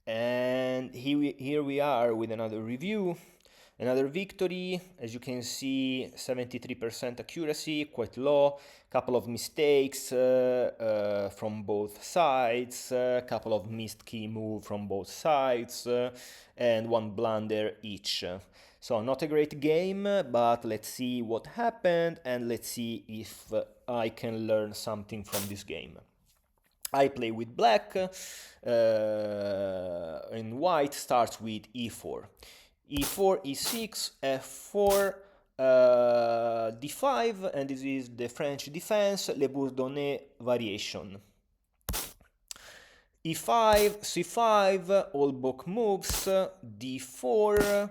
And here we are with another review, another victory. As you can see, 73% accuracy, quite low. Couple of mistakes from both sides, couple of missed key move from both sides, and one blunder each. So not a great game, but let's see what happened and let's see if I can learn something from this game. I play with black, and white starts with e4. e4, e6, f4, d5, and this is the French defense, Le Bourdonnais variation. e5, c5, all book moves, d4,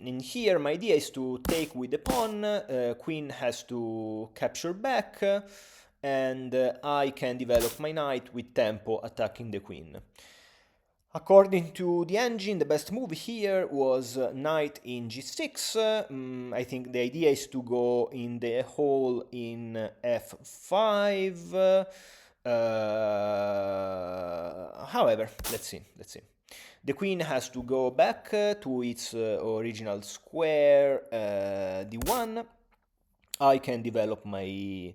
in here my idea is to take with the pawn, queen has to capture back, and I can develop my knight with tempo attacking the queen. According to the engine, the best move here was knight in g6. I think the idea is to go in the hole in f5. However, let's see. The queen has to go back to its original square, d1. I can develop my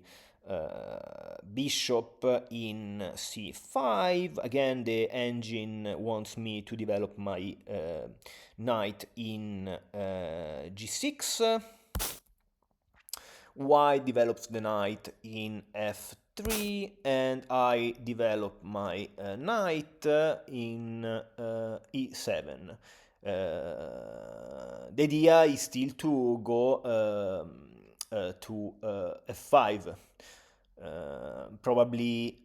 bishop in c5. Again, the engine wants me to develop my knight in g6. White develops the knight in f3, and I develop my knight in e7. The idea is still to go to f5. Probably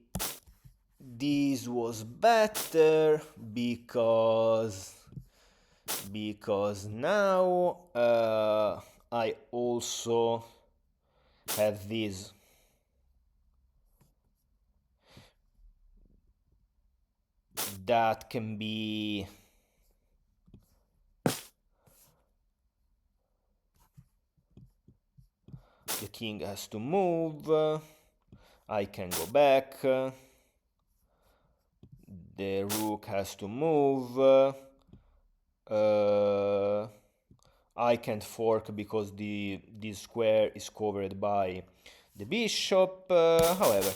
this was better because now I also have this. That can be the king has to move. I can go back. The rook has to move. I can't fork because this square is covered by the bishop. However,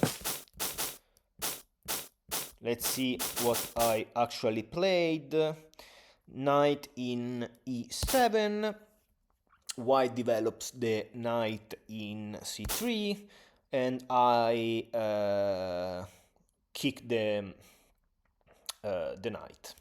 let's see what I actually played. Knight in e7. White develops the knight in c3, and I kick the knight.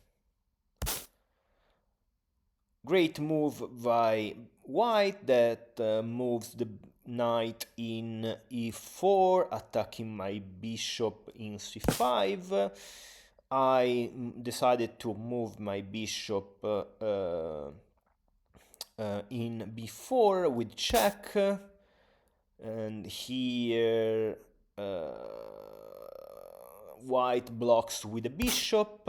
Great move by white that moves the knight in e4, attacking my bishop in c5. I decided to move my bishop in b4 with check, and here white blocks with the bishop,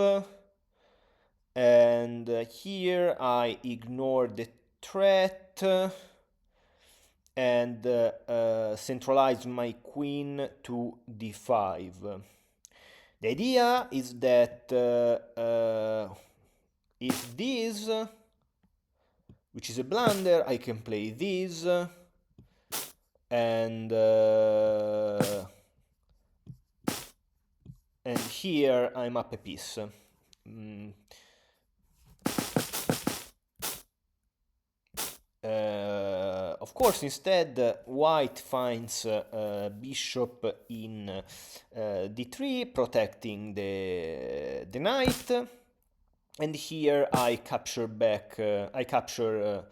and here I ignore the threat and centralize my queen to d5. The idea is that if this, which is a blunder, I can play this, and here I'm up a piece. Of course, instead, white finds bishop in d3, protecting the knight, and here I capture back. I capture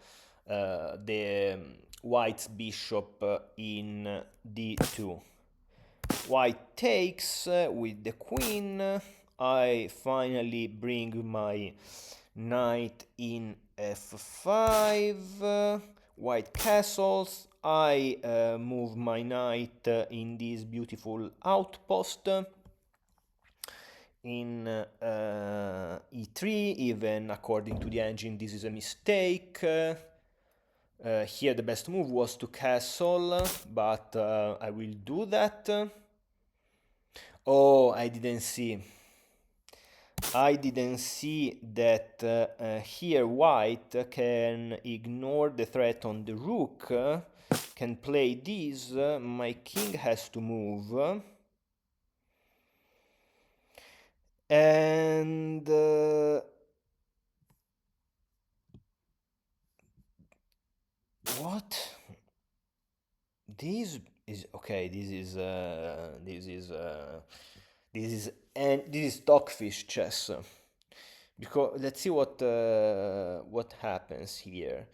the white's bishop in d2. White takes with the queen. I finally bring my knight in f5. White castles. I move my knight in this beautiful outpost in e3. Even according to the engine, this is a mistake. Here the best move was to castle, but I will do that. Oh, I didn't see. I didn't see that here white can ignore the threat on the rook, can play this, my king has to move, and what? This is okay. This is stockfish chess. Because let's see what happens here.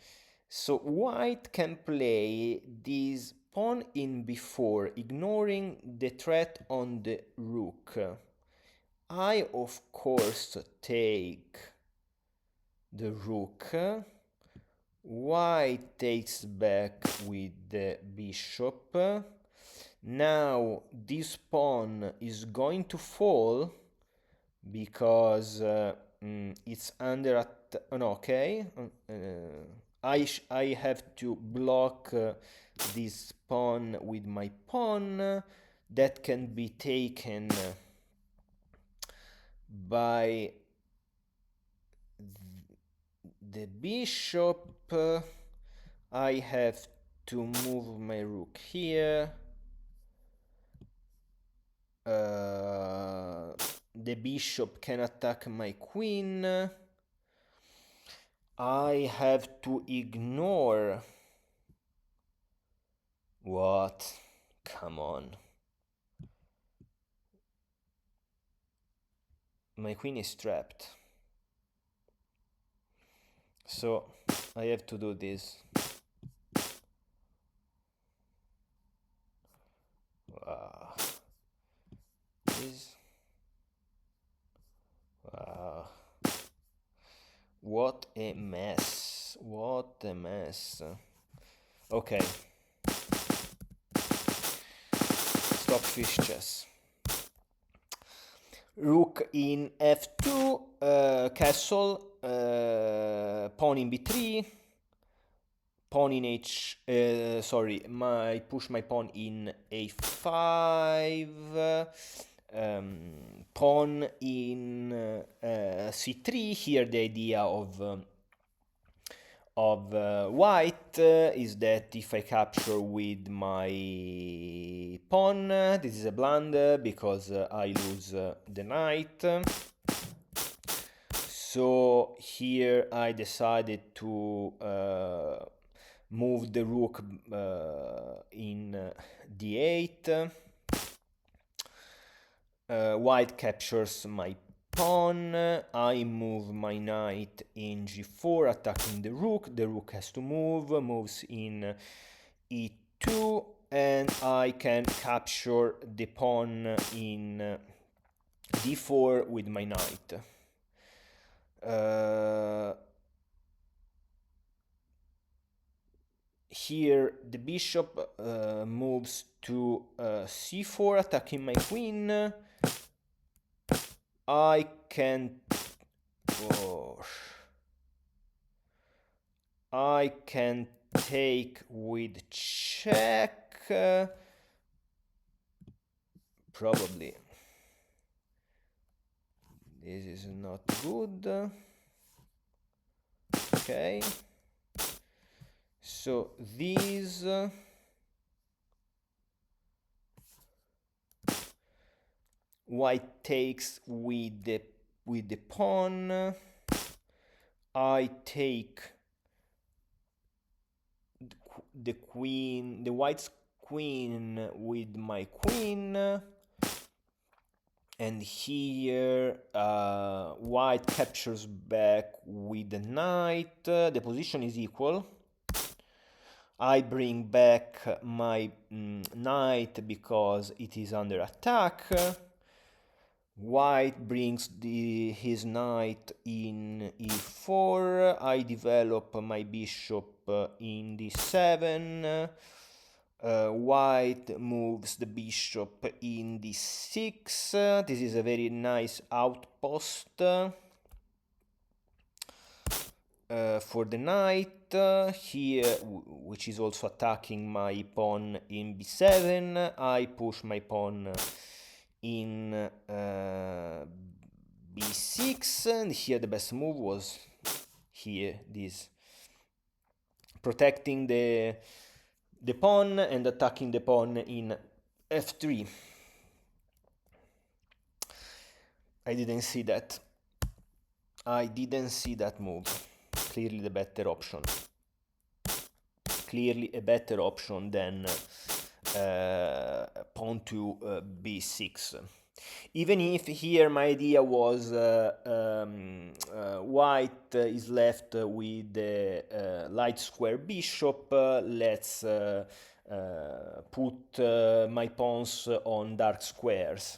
So white can play this pawn in b4, ignoring the threat on the rook. I of course take the rook. White takes back with the bishop. Now this pawn is going to fall because it's under no, okay. I have to block this pawn with my pawn that can be taken by the bishop. I have to move my rook here. The bishop can attack my queen. I have to ignore. What? Come on. My queen is trapped. So I have to do this. Wow. Wow. What a mess. What a mess. Okay. Stockfish chess. Rook in f2, castle, pawn in b3, pawn in push my pawn in a5, pawn in c3. Here the idea of white is that if I capture with my pawn, this is a blunder because I lose the knight. So here I decided to move the rook in d8. White captures my pawn. I move my knight in g4, attacking the rook. The rook has to move, moves in e2, and I can capture the pawn in d4 with my knight. Here the bishop moves to c4, attacking my queen. I can take with check, probably. This is not good. Okay. So these white takes with the pawn. I take the queen, the white's queen with my queen, and here white captures back with the knight. The position is equal. I bring back my knight because it is under attack. White brings his knight in e4. I develop my bishop in d7. White moves the bishop in d6. This is a very nice outpost for the knight here, which is also attacking my pawn in b7. I push my pawn in b6. b6, and here the best move was here, this, protecting the pawn and attacking the pawn in f3. I didn't see that. I didn't see that move. Clearly the better option. Clearly a better option than pawn to b6. Even if here my idea was white is left with the light square bishop, let's put my pawns on dark squares.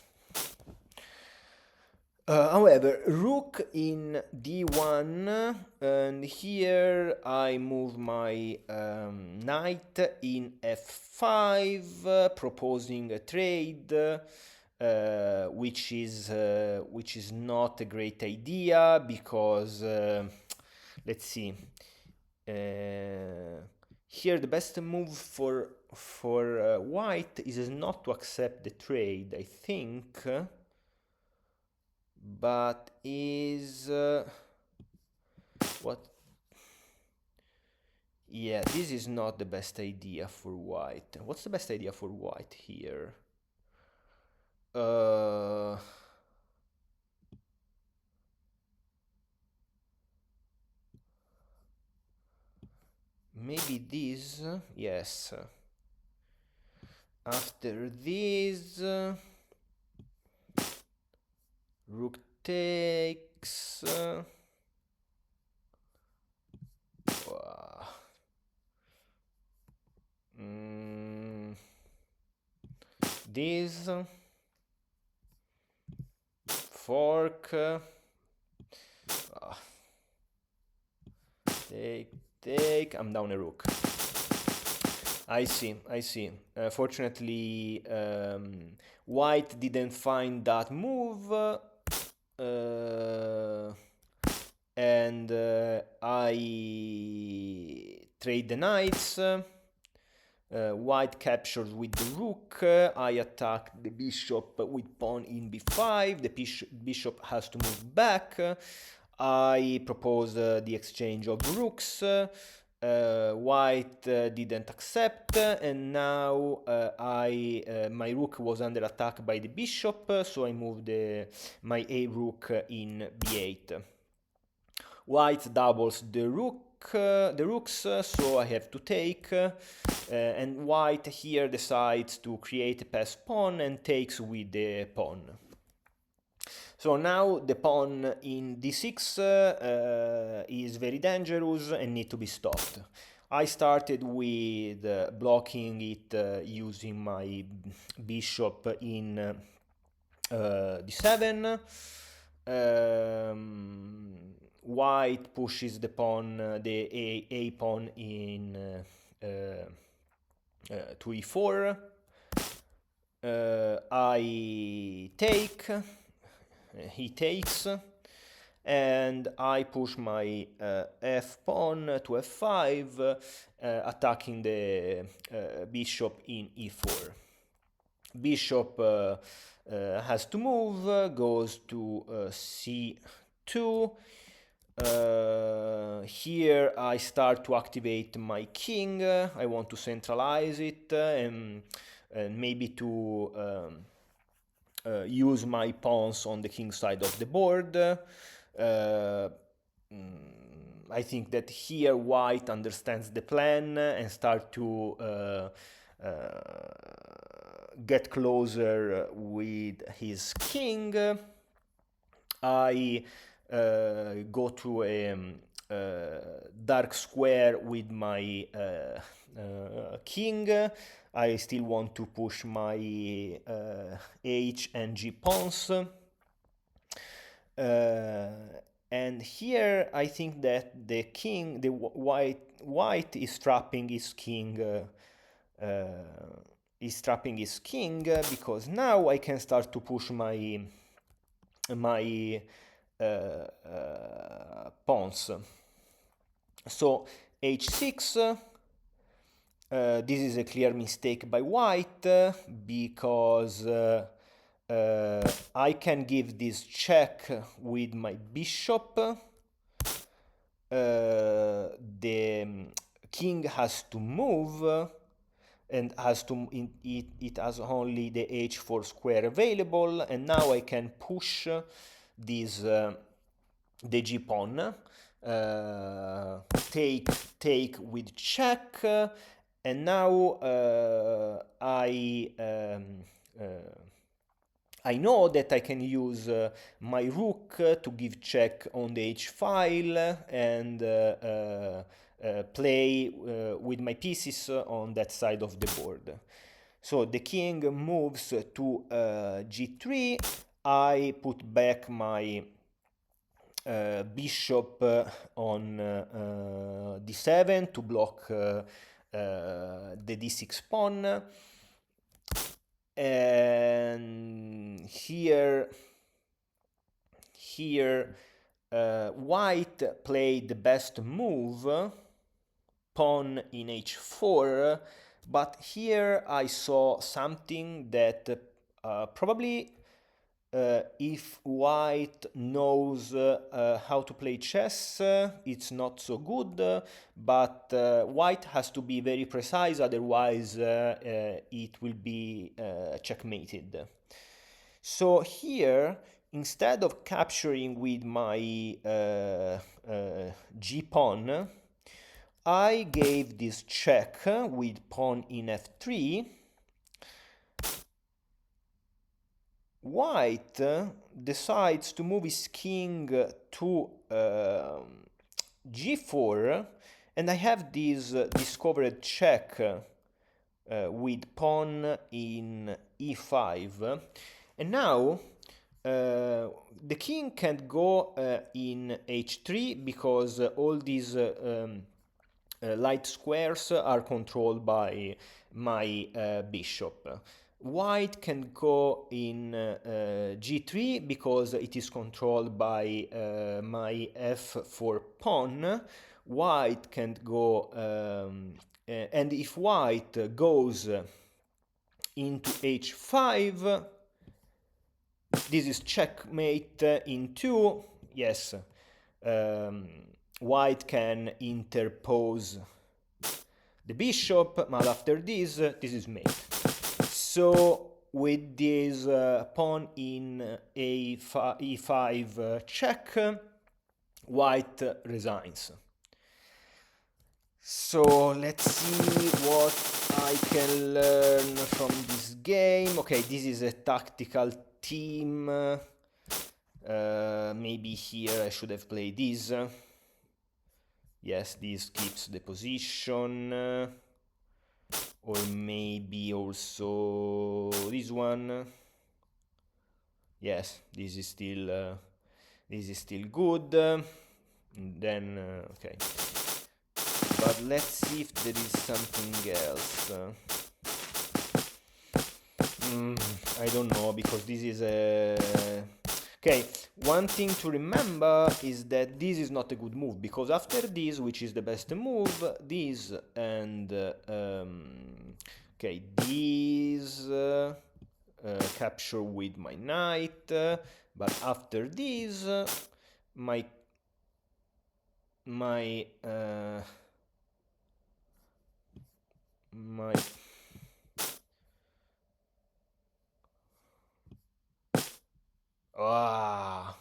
However, rook in d1, and here I move my knight in f5, proposing a trade, which is not a great idea because let's see. Here the best move for white is not to accept the trade, I think. But is what? Yeah, this is not the best idea for white. What's the best idea for white here? Maybe this? Yes. After this, rook takes. This fork. Take. I'm down a rook. I see. Fortunately, white didn't find that move, and I trade the knights. White captures with the rook. I attack the bishop with pawn in b5. The bishop has to move back. I propose the exchange of rooks. White didn't accept, and now my rook was under attack by the bishop, so I moved my a rook in b8. White doubles the rooks, so I have to take, and white here decides to create a passed pawn and takes with the pawn. So now the pawn in d6 is very dangerous and need to be stopped. I started with blocking it using my bishop in d7. White pushes the pawn, the a pawn in to e4. I take. He takes, and I push my f pawn to f5, attacking the bishop in e4. Bishop has to move, goes to c2. Here I start to activate my king. I want to centralize it and maybe to use my pawns on the king side of the board. I think that here white understands the plan and start to get closer with his king. I go to a dark square with my king. I still want to push my h and g pawns. And here I think that the king, the white is trapping his king. Because now I can start to push my pawns. So h6. This is a clear mistake by white because I can give this check with my bishop. The king has to move and has to it has only the h4 square available, and now I can push this the g pawn, take with check, and now I know that I can use my rook to give check on the h file and play with my pieces on that side of the board. So the king moves to g3. I put back my bishop on d7 to block the d6 pawn. And here white played the best move, pawn in h4, but here I saw something that probably if white knows how to play chess, it's not so good, but white has to be very precise, otherwise it will be checkmated. So here, instead of capturing with my g-pawn, I gave this check with pawn in f3. White decides to move his king to g4, and I have this discovered check with pawn in e5, and now the king can't go in h3 because all these light squares are controlled by my bishop. White can go in g3 because it is controlled by my f4 pawn. White can't go, and if white goes into h5, this is checkmate in 2. Yes, white can interpose the bishop, but after this, this is mate. So with this pawn in e5 check, white resigns. So let's see what I can learn from this game. Okay, this is a tactical team. Maybe here I should have played this. Yes, this keeps the position. Or maybe also this one. Yes, this is still good. Then okay, but let's see if there is something else. I don't know, because this is a... Okay, one thing to remember is that this is not a good move, because after this, which is the best move, this and okay, this capture with my knight, but after this, my ah.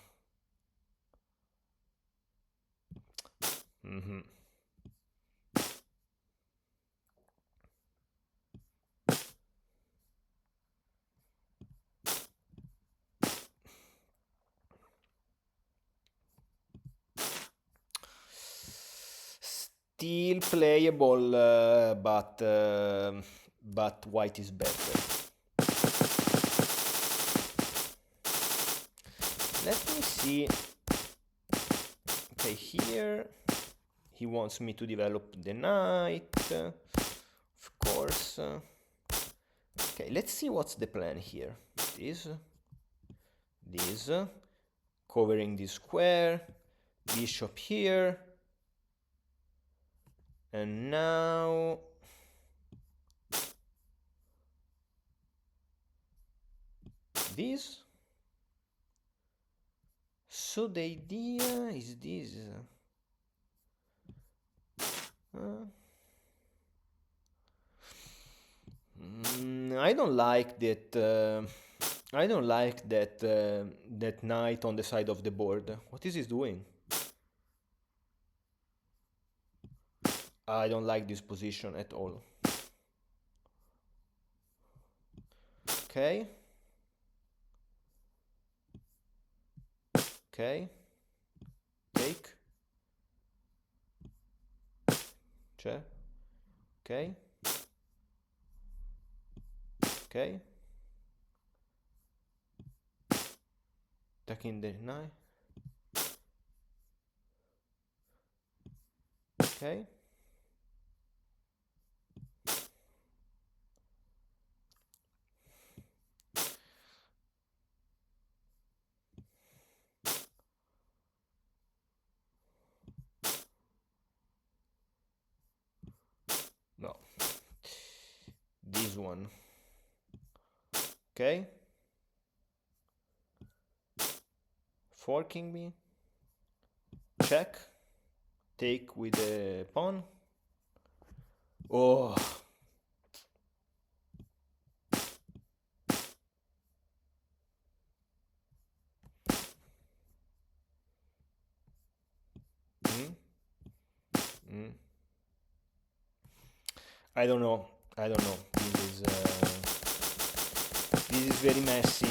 Still playable, but white is better. Let me see. Okay, here he wants me to develop the knight, of course. Okay, let's see what's the plan here. This, covering this square, bishop here, and now this. So the idea is this. I don't like that. I don't like that knight on the side of the board. What is he doing? I don't like this position at all. Okay. Okay. Take. Check. Okay. Okay. Taking the knight. Okay. No. This one. Okay. Forking me. Check. Take with the pawn. Oh. Mm. Mm. I don't know. I don't know. This is very messy.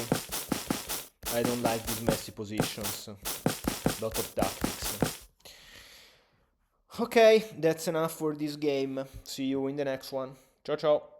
I don't like these messy positions. Lot of tactics. Okay, that's enough for this game. See you in the next one. Ciao ciao.